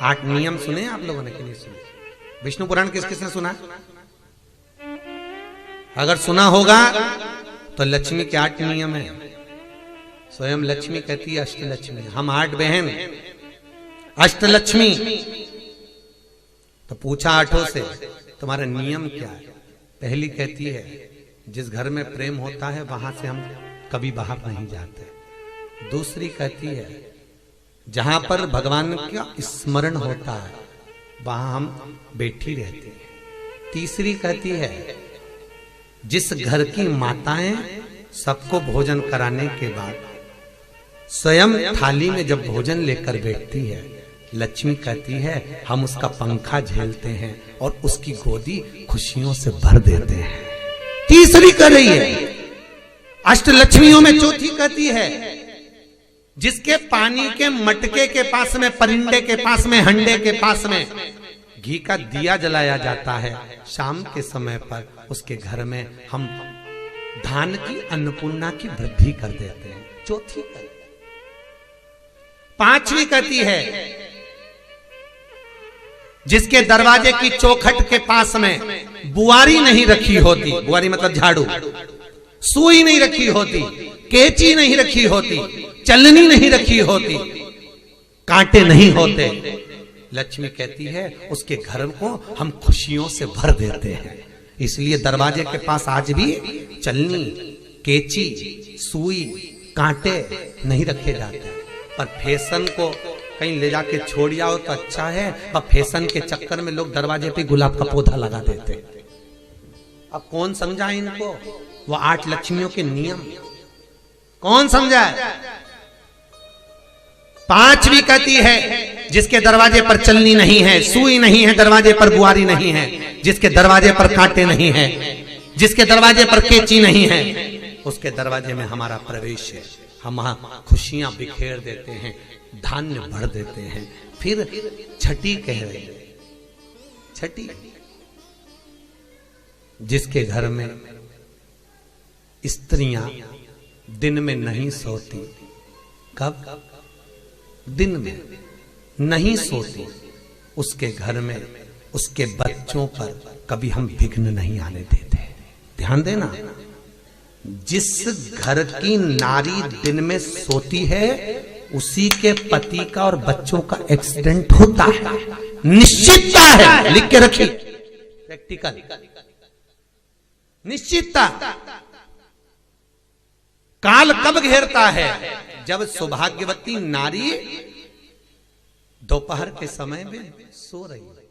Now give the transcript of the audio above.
8 नियम सुने आप लोगों ने कि नहीं सुने? विष्णु पुराण किस किसने सुना? अगर सुना होगा तो लक्ष्मी के 8 नियम है। स्वयं लक्ष्मी कहती है अष्टलक्ष्मी, हम 8 बहन अष्टलक्ष्मी। तो पूछा 8 से तुम्हारा नियम क्या है? पहली कहती है जिस घर में प्रेम होता है वहां से हम कभी बाहर नहीं जाते। दूसरी कहती है जहां पर भगवान का स्मरण होता है वहां हम बैठी रहती है। तीसरी कहती है जिस घर की माताएं सबको भोजन कराने के बाद स्वयं थाली में जब भोजन लेकर बैठती है, लक्ष्मी कहती है हम उसका पंखा झेलते हैं और उसकी गोदी खुशियों से भर देते हैं। तीसरी कर रही है। अष्टलक्ष्मियों में चौथी कहती है जिसके पानी के मटके के पास में, परिंदे के पास में, हंडे के पास में घी का दिया जलाया जाता है, शाम के समय पर उसके घर में हम धान की अन्नपूर्णा की वृद्धि कर देते हैं। चौथी। पांचवी कहती है जिसके दरवाजे की चौखट के पास में बुआरी नहीं रखी होती, बुआरी मतलब झाड़ू, सुई नहीं रखी होती, केची नहीं रखी होती, चलनी नहीं रखी होती, कांटे नहीं होते, लक्ष्मी कहती है उसके घर को हम खुशियों से भर देते हैं। इसलिए दरवाजे के पास आज भी चलनी, केची, सुई, कांटे नहीं रखे जाते। पर फैशन को कहीं ले जाके छोड़ जाओ तो अच्छा है, पर फैशन के चक्कर में लोग दरवाजे पे गुलाब का पौधा लगा देते। अब कौन समझा इनको वो 8 लक्ष्मियों के नियम? कौन समझा? पांचवी कहती है जिसके दरवाजे पर चलनी नहीं है, सुई नहीं है, दरवाजे पर बुआरी नहीं है, जिसके दरवाजे पर कांटे नहीं है, जिसके दरवाजे पर केची नहीं है, उसके दरवाजे में हमारा प्रवेश है। हम वहां खुशियां बिखेर देते हैं, धान्य भर देते हैं। फिर छठी कह रही है, छठी जिसके घर में स्त्रियां दिन में नहीं सोती। कब? दिन में नहीं सोती, उसके घर में उसके बच्चों पर कभी हम विघ्न नहीं आने देते। ध्यान देना, जिस घर की नारी दिन में सोती है उसी के पति का और बच्चों का एक्सीडेंट होता है, निश्चितता है। लिख के रखिए, प्रैक्टिकल निश्चितता। काल कब घेरता है? जब सौभाग्यवती नारी दोपहर के समय में सो रही है।